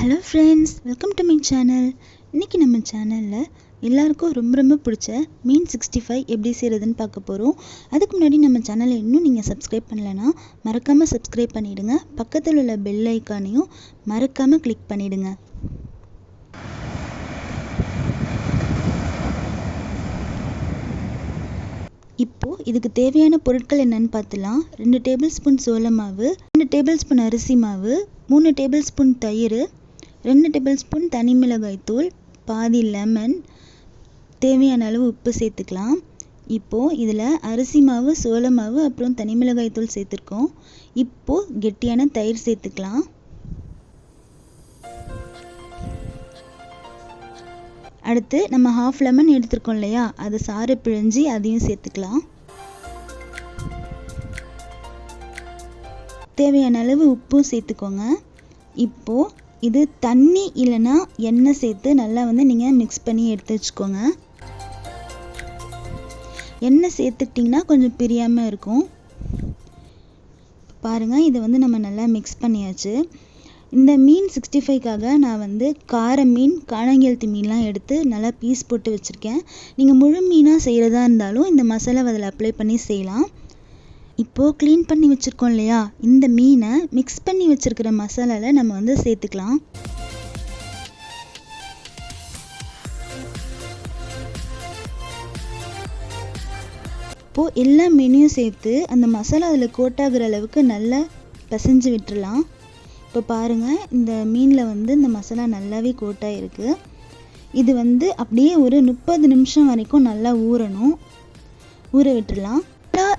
Hello friends, welcome to my channel. இன்றைக்கி நம்ம சேனலில் எல்லாருக்கும் ரொம்ப பிடிச்ச மீன் 65 எப்படி செய்கிறதுன்னு பார்க்க போகிறோம். அதுக்கு முன்னாடி நம்ம சேனலை இன்னும் நீங்கள் சப்ஸ்கிரைப் பண்ணலைன்னா மறக்காமல் சப்ஸ்கிரைப் பண்ணிவிடுங்க. பக்கத்தில் உள்ள பெல் ஐக்கானையும் மறக்காமல் கிளிக் பண்ணிவிடுங்க. இப்போது இதுக்கு தேவையான பொருட்கள் என்னென்னு பார்த்துலாம். 2 டேபிள் ஸ்பூன் சோள மாவு, 2 டேபிள் ஸ்பூன் அரிசி மாவு, 3 டேபிள் ஸ்பூன் தயிர், 2 டேபிள் ஸ்பூன் தனி மிளகாய் தூள், பாதி லெமன், தேவையான அளவு உப்பு சேர்த்துக்கலாம். இப்போது இதில் அரிசி மாவு, சோள மாவு, அப்புறம் தனி மிளகாய் தூள் சேர்த்துருக்கோம். இப்போது கெட்டியான தயிர் சேர்த்துக்கலாம். அடுத்து நம்ம ஹாஃப் லெமன் எடுத்துருக்கோம் இல்லையா, அது சாறு பிழிஞ்சி அதையும் சேர்த்துக்கலாம். தேவையான அளவு உப்பும் சேர்த்துக்கோங்க. இப்போது இது தண்ணி இல்லைன்னா எண்ணெய் சேர்த்து நல்லா நீங்கள் மிக்ஸ் பண்ணி எடுத்து வச்சுக்கோங்க. எண்ணெய் சேர்த்துக்கிட்டிங்கன்னா கொஞ்சம் பிரியாமல் இருக்கும். பாருங்கள், இதை நம்ம நல்லா மிக்ஸ் பண்ணியாச்சு. இந்த மீன் 65க்காக நான் கார மீன், காணாங்கெழுத்தி மீன்லாம் எடுத்து நல்லா பீஸ் போட்டு வச்சுருக்கேன். நீங்கள் முழு மீனாக செய்கிறதா இருந்தாலும் இந்த மசாலாவை அதில் அப்ளை பண்ணி செய்யலாம். இப்போது க்ளீன் பண்ணி வச்சுருக்கோம் இல்லையா, இந்த மீனை மிக்ஸ் பண்ணி வச்சுருக்கிற மசாலாவில் நம்ம சேர்த்துக்கலாம். இப்போது எல்லா மீனையும் சேர்த்து அந்த மசாலா அதில் கோட்டாகிற அளவுக்கு நல்லா பிசைஞ்சு விட்டுறலாம். இப்போ பாருங்கள், இந்த மீனில் இந்த மசாலா நல்லாவே கோட்டாயிருக்கு. இது அப்படியே ஒரு 30 நிமிஷம் வரைக்கும் நல்லா ஊறணும். ஊற விட்டுடலாம்.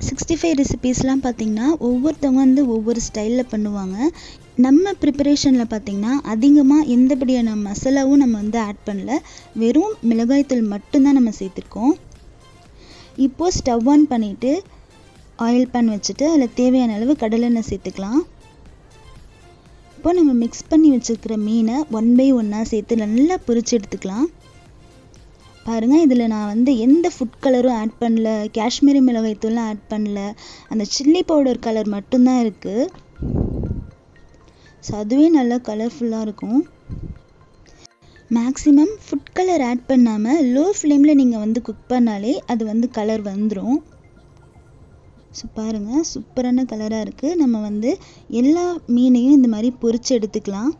65 ரெசிபீஸ்லாம் பார்த்திங்கன்னா ஒவ்வொருத்தவங்க ஒவ்வொரு ஸ்டைலில் பண்ணுவாங்க. நம்ம ப்ரிப்பரேஷனில் பார்த்திங்கன்னா அதிகமாக எந்தபடியான மசாலாவும் நம்ம ஆட் பண்ணல. வெறும் மிளகாய்த்தூள் மட்டும்தான் நம்ம சேர்த்துருக்கோம். இப்போது ஸ்டவ் ஆன் பண்ணிவிட்டு ஆயில் பேன் வச்சுட்டு அதில் தேவையான அளவு கடலெண்ணெய் சேர்த்துக்கலாம். இப்போ நம்ம மிக்ஸ் பண்ணி வச்சுருக்கிற மீனை 1 by 1 சேர்த்து நல்லா பொரிச்சு எடுத்துக்கலாம். பாருங்கள், இதில் நான் எந்த ஃபுட் கலரும் ஆட் பண்ணல, காஷ்மீரி மிளகாய் தூள்லாம் ஆட் பண்ணல. அந்த சில்லி பவுடர் கலர் மட்டும்தான் இருக்குது. ஸோ அதுவே நல்லா கலர்ஃபுல்லாக இருக்கும். மேக்ஸிமம் ஃபுட் கலர் ஆட் பண்ணாமல் லோ ஃப்ளேமில் நீங்கள் குக் பண்ணாலே அது கலர் வந்துடும். ஸோ பாருங்கள், சூப்பரான கலராக இருக்குது. நம்ம எல்லா மீனையும் இந்த மாதிரி பொரிச்சு எடுத்துக்கலாம்.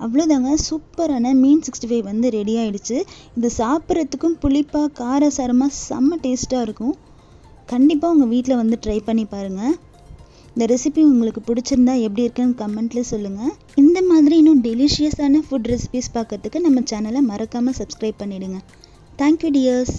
அவ்வளோதாங்க, சூப்பரான மீன் 65 ரெடி ஆகிடுச்சு. இதை சாப்பிட்றதுக்கும் புளிப்பாக காரசாரமாக செம்ம டேஸ்ட்டாக இருக்கும். கண்டிப்பாக உங்கள் வீட்டில் ட்ரை பண்ணி பாருங்கள். இந்த ரெசிபி உங்களுக்கு பிடிச்சிருந்தா எப்படி இருக்குன்னு கமெண்ட்டில் சொல்லுங்கள். இந்த மாதிரி இன்னும் டெலிஷியஸான ஃபுட் ரெசிபிஸ் பார்க்கறதுக்கு நம்ம சேனலை மறக்காமல் சப்ஸ்கிரைப் பண்ணிவிடுங்க. Thank you tears.